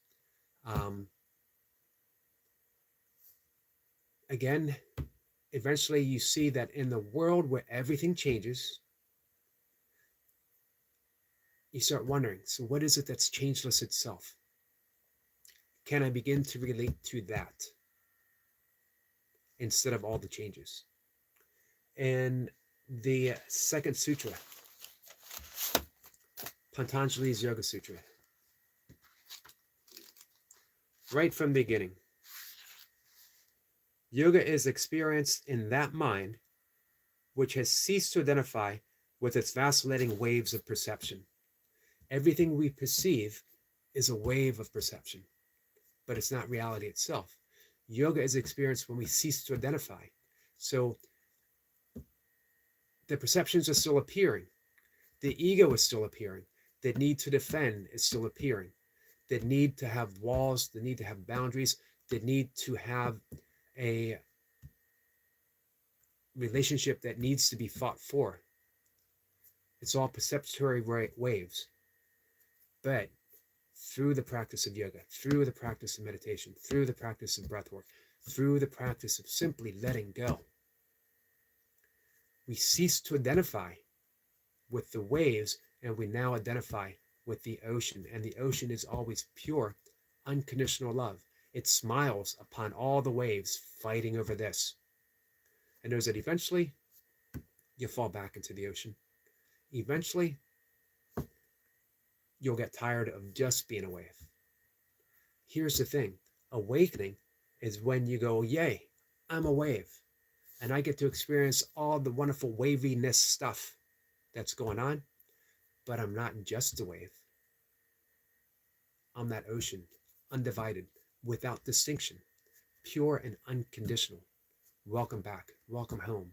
Again, eventually you see that in the world where everything changes, you start wondering, so what is it that's changeless itself? Can I begin to relate to that instead of all the changes? And the second sutra, Patanjali's Yoga Sutra, right from the beginning. Yoga is experienced in that mind which has ceased to identify with its vacillating waves of perception. Everything we perceive is a wave of perception, but it's not reality itself. Yoga is experienced when we cease to identify. So the perceptions are still appearing. The ego is still appearing. The need to defend is still appearing. The need to have walls, the need to have boundaries, the need to have a relationship that needs to be fought for. It's all perceptory waves. But through the practice of yoga, through the practice of meditation, through the practice of breath work, through the practice of simply letting go, we cease to identify with the waves, and we now identify with the ocean. And the ocean is always pure, unconditional love. It smiles upon all the waves fighting over this, and knows that eventually you'll fall back into the ocean. Eventually, you'll get tired of just being a wave. Here's the thing. Awakening is when you go, yay, I'm a wave. And I get to experience all the wonderful waviness stuff that's going on. But I'm not just a wave. I'm that ocean, undivided, without distinction, pure and unconditional. Welcome back. Welcome home.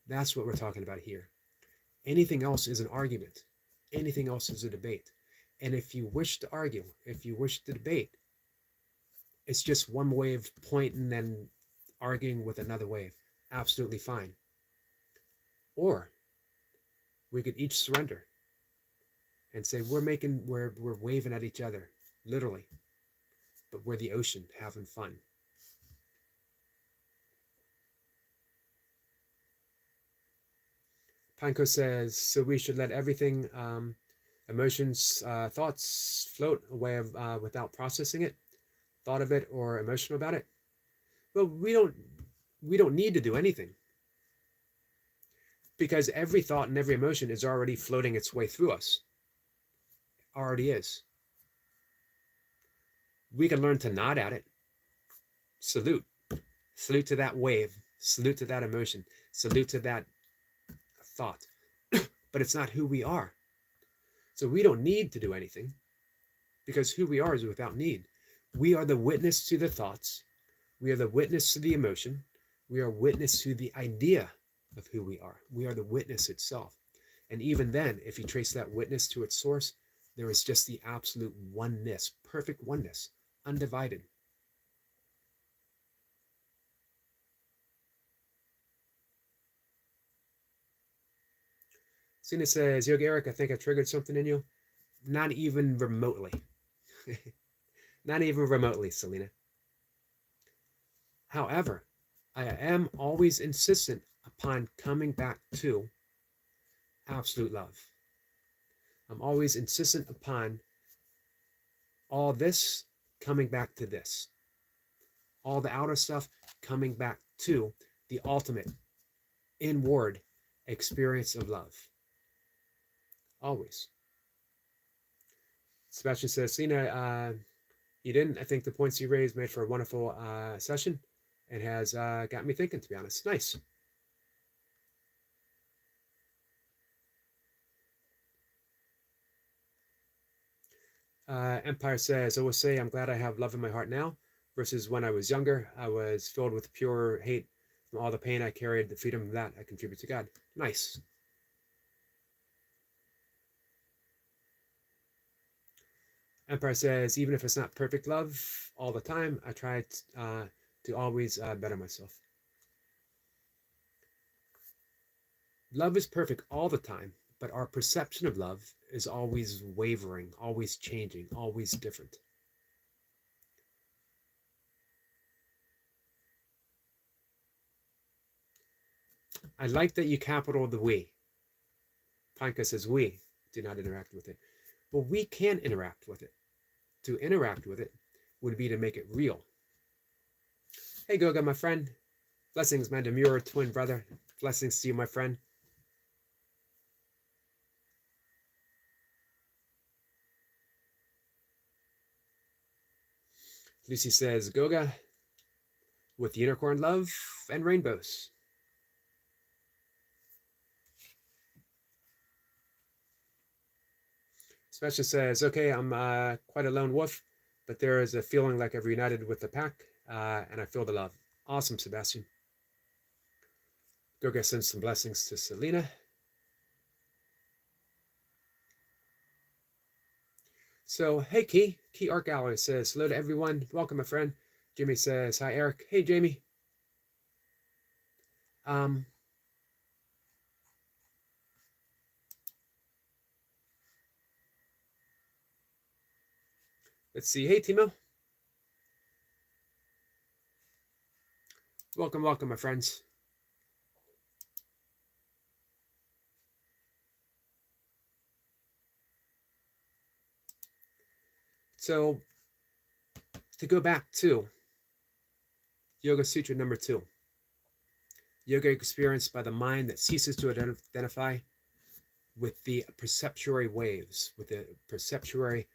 That's what we're talking about here. Anything else is an argument. Anything else is a debate. And if you wish to argue, if you wish to debate, it's just one wave pointing and arguing with another wave. Absolutely fine. Or we could each surrender and say we're waving at each other, literally, but we're the ocean having fun. Panko says, so we should let everything, emotions, thoughts float away without processing it, thought of it or emotional about it. Well, we don't need to do anything, because every thought and every emotion is already floating its way through us. Already is. We can learn to nod at it. Salute. Salute to that wave. Salute to that emotion. Salute to that thought. But it's not who we are. So we don't need to do anything, because who we are is without need. We are the witness to the thoughts. We are the witness to the emotion. We are witness to the idea of who we are. We are the witness itself. And even then, if you trace that witness to its source, there is just the absolute oneness, perfect oneness, undivided. Sina says, Yogi Eric, I think I triggered something in you. Not even remotely. Not even remotely, Selena. However, I am always insistent upon coming back to absolute love. I'm always insistent upon all this coming back to this. All the outer stuff coming back to the ultimate inward experience of love. Always. Sebastian says, Sina, you didn't. I think the points you raised made for a wonderful session and has got me thinking, to be honest. Nice. Empire says, I will say I'm glad I have love in my heart now versus when I was younger. I was filled with pure hate from all the pain I carried, the freedom that I contribute to God. Nice. Empire says, even if it's not perfect love all the time, I try to always better myself. Love is perfect all the time, but our perception of love is always wavering, always changing, always different. I like that you capital the we. Panka says we do not interact with it. Well, we can interact with it. To interact with it would be to make it real. Hey, Goga, my friend. Blessings, my demure twin brother. Blessings to you, my friend. Lucy says, Goga with unicorn love and rainbows. Sebastian says, okay, I'm quite a lone wolf, but there is a feeling like I've reunited with the pack, and I feel the love. Awesome, Sebastian. Goga sends some blessings to Selena. So, hey, Key Art Gallery says, hello to everyone. Welcome, my friend. Jimmy says, hi, Eric. Hey, Jamie. Let's see. Hey, Timo. Welcome, my friends. So, to go back to Yoga Sutra number 2, yoga experienced by the mind that ceases to identify with the perceptuary waves, with the perceptuary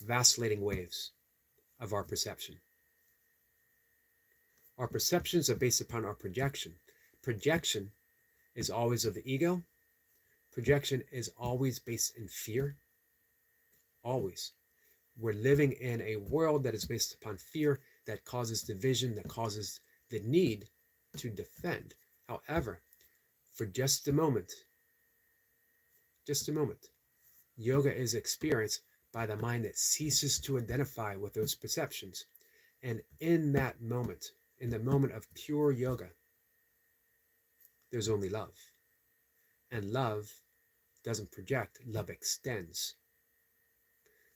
vacillating waves of our perception. Our perceptions are based upon our projection. Projection is always of the ego. Projection is always based in fear. Always. We're living in a world that is based upon fear, that causes division, that causes the need to defend. However, for just a moment, yoga is experienced by the mind that ceases to identify with those perceptions. And in that moment, in the moment of pure yoga, there's only love. And love doesn't project, love extends.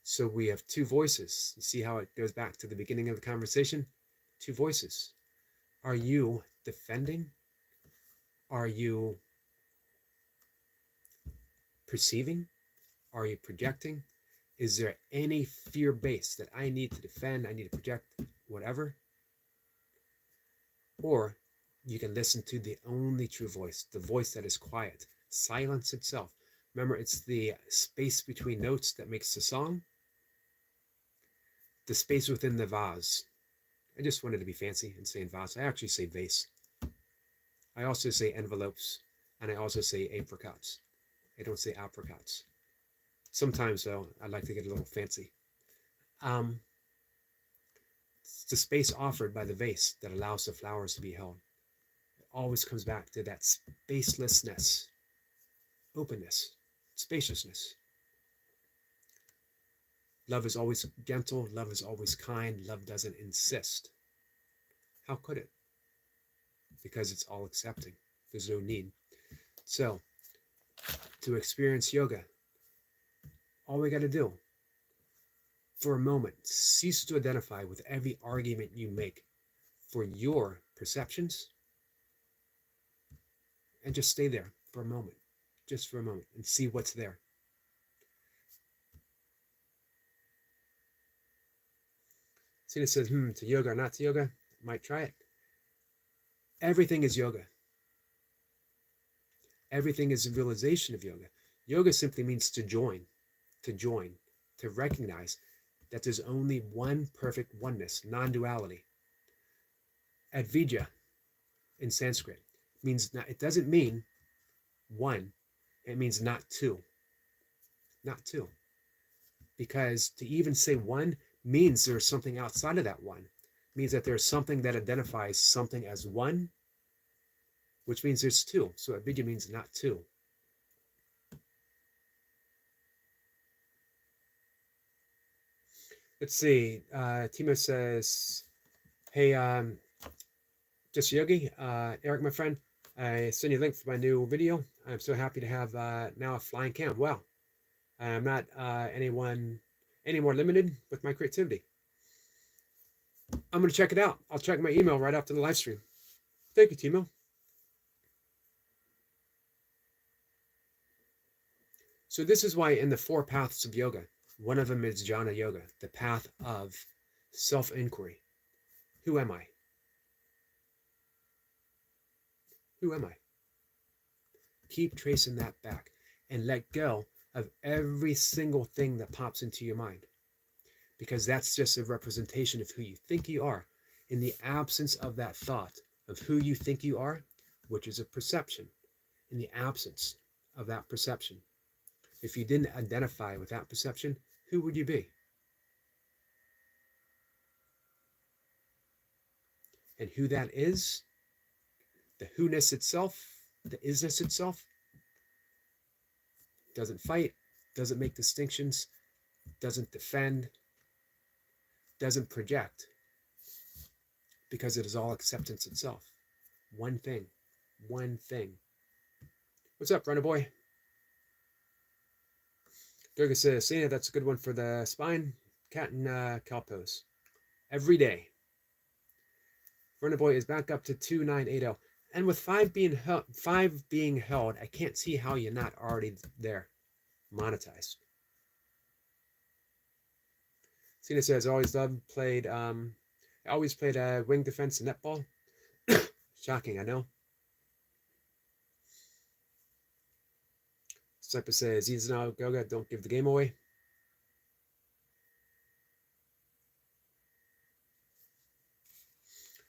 So we have two voices. You see how it goes back to the beginning of the conversation? Two voices. Are you defending? Are you perceiving? Are you projecting? Is there any fear base that I need to defend, I need to project, whatever? Or you can listen to the only true voice, the voice that is quiet, silence itself. Remember, it's the space between notes that makes the song, the space within the vase. I just wanted to be fancy and saying vase. I actually say vase. I also say envelopes, and I also say apricots. I don't say apricots. Sometimes, though, I like to get a little fancy. It's the space offered by the vase that allows the flowers to be held. It always comes back to that spacelessness, openness, spaciousness. Love is always gentle. Love is always kind. Love doesn't insist. How could it? Because it's all accepting. There's no need. So, to experience yoga, all we got to do, for a moment, cease to identify with every argument you make for your perceptions, and just stay there for a moment, just for a moment, and see what's there. Sina says, to yoga or not to yoga, might try it. Everything is yoga. Everything is a realization of yoga. Yoga simply means to join, to recognize that there's only one perfect oneness, non-duality. Advijja in Sanskrit means not, it doesn't mean one, it means not two. Not two. Because to even say one means there's something outside of that one. It means that there's something that identifies something as one, which means there's two. So Advijja means not two. Let's see. Timo says, hey, just Yogi, Eric, my friend, I sent you a link for my new video. I'm so happy to have now a flying cam. Wow. I'm not any more limited with my creativity. I'm going to check it out. I'll check my email right after the live stream. Thank you, Timo. So this is why in the 4 paths of yoga, one of them is jhana yoga, the path of self-inquiry. Who am I? Who am I? Keep tracing that back and let go of every single thing that pops into your mind. because that's just a representation of who you think you are. In the absence of that thought of who you think you are, which is a perception, in the absence of that perception, if you didn't identify with that perception, who would you be? And who that is, the who-ness itself, the isness itself, doesn't fight, doesn't make distinctions, doesn't defend, doesn't project, because it is all acceptance itself. One thing. One thing. What's up, runner boy? Yogi says, Selena, that's a good one for the spine. Cat and cow pose. Every day. Runner boy is back up to 2980. And with five being held, I can't see how you're not already there. Monetized. Cena says, I always played wing defense and netball. Shocking, I know. Sniper says, easy now, Goga, don't give the game away.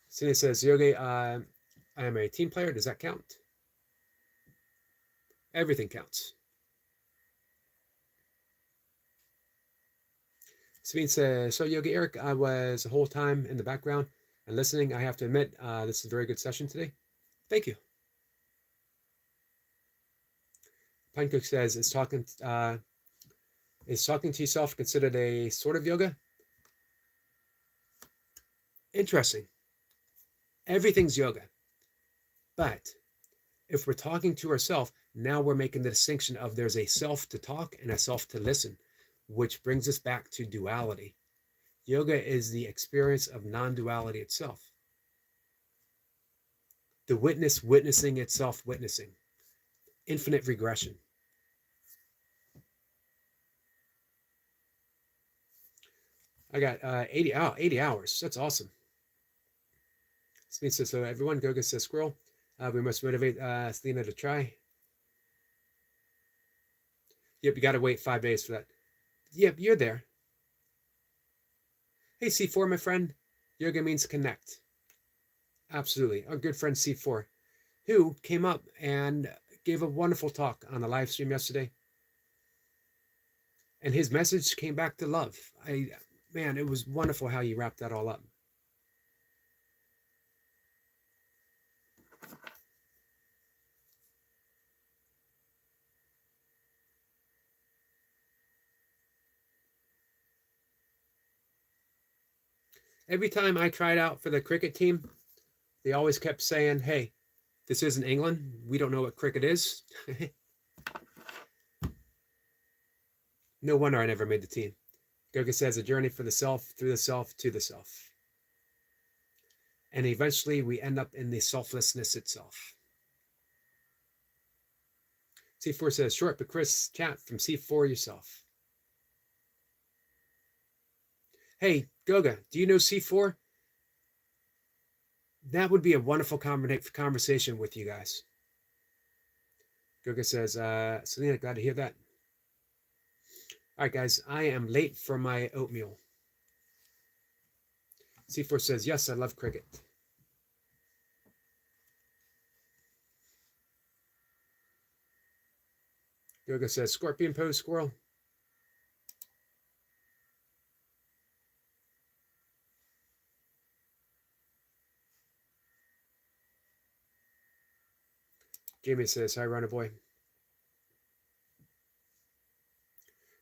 Cena says, Yogi, I am a team player. Does that count? Everything counts. Sabine says, so Yogi Eric, I was the whole time in the background and listening. I have to admit, this is a very good session today. Thank you. Pinecook says, is talking to yourself considered a sort of yoga? Interesting. Everything's yoga. But if we're talking to ourselves, now we're making the distinction of there's a self to talk and a self to listen, which brings us back to duality. Yoga is the experience of non-duality itself. The witness witnessing itself witnessing. Infinite regression. I got 80 hours. That's awesome. So everyone, Goga says squirrel. We must motivate Selena to try. Yep, you got to wait 5 days for that. Yep, you're there. Hey, C4, my friend. Yoga means connect. Absolutely. Our good friend C4, who came up and gave a wonderful talk on the live stream yesterday. And his message came back to love. Man, it was wonderful how you wrapped that all up. Every time I tried out for the cricket team, they always kept saying, hey, this isn't England. We don't know what cricket is. No wonder I never made the team. Goga says a journey for the self, through the self, to the self. And eventually we end up in the selflessness itself. C4 says, short but crisp chat from C4 yourself. Hey, Goga, do you know C4? That would be a wonderful conversation with you guys. Goga says, Selena, glad to hear that. All right, guys, I am late for my oatmeal. C4 says, yes, I love cricket. Goga says, scorpion pose, squirrel. Jamie says, hi, runner boy.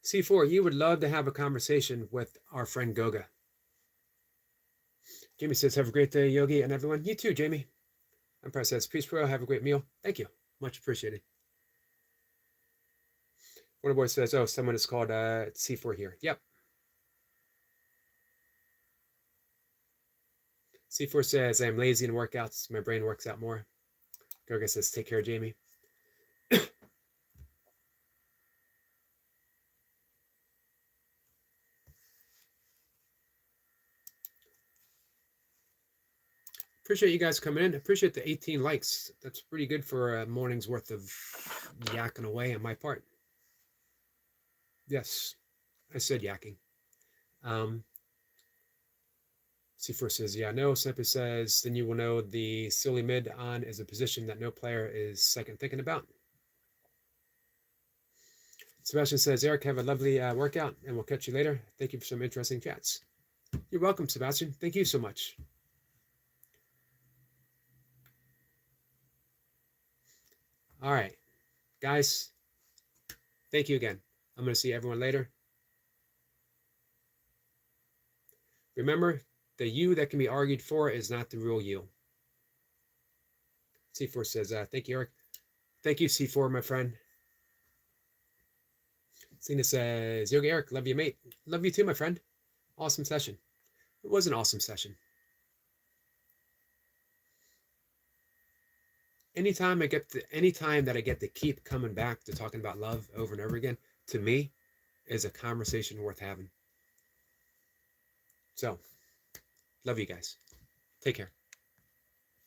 C4, you would love to have a conversation with our friend Goga. Jamie says, have a great day, Yogi, and everyone. You too, Jamie. Emperor says, peace, bro. Have a great meal. Thank you. Much appreciated. Runner boy says, oh, someone is called C4 here. Yep. C4 says, I'm lazy in workouts. My brain works out more. Goga says, take care, Jamie. Appreciate you guys coming in. Appreciate the 18 likes. That's pretty good for a morning's worth of yakking away on my part. Yes, I said yakking. C4 says, yeah, no. Sniper says, then you will know the silly mid on is a position that no player is second thinking about. Sebastian says, Eric, have a lovely workout, and we'll catch you later. Thank you for some interesting chats. You're welcome, Sebastian. Thank you so much. All right, guys, thank you again. I'm going to see everyone later. Remember, the you that can be argued for is not the real you. C4 says, thank you, Eric. Thank you, C4, my friend. Cena says, Yogi Eric, love you, mate. Love you too, my friend. Awesome session. It was an awesome session. Anytime that I get to keep coming back to talking about love over and over again, to me, is a conversation worth having. So, love you guys. Take care.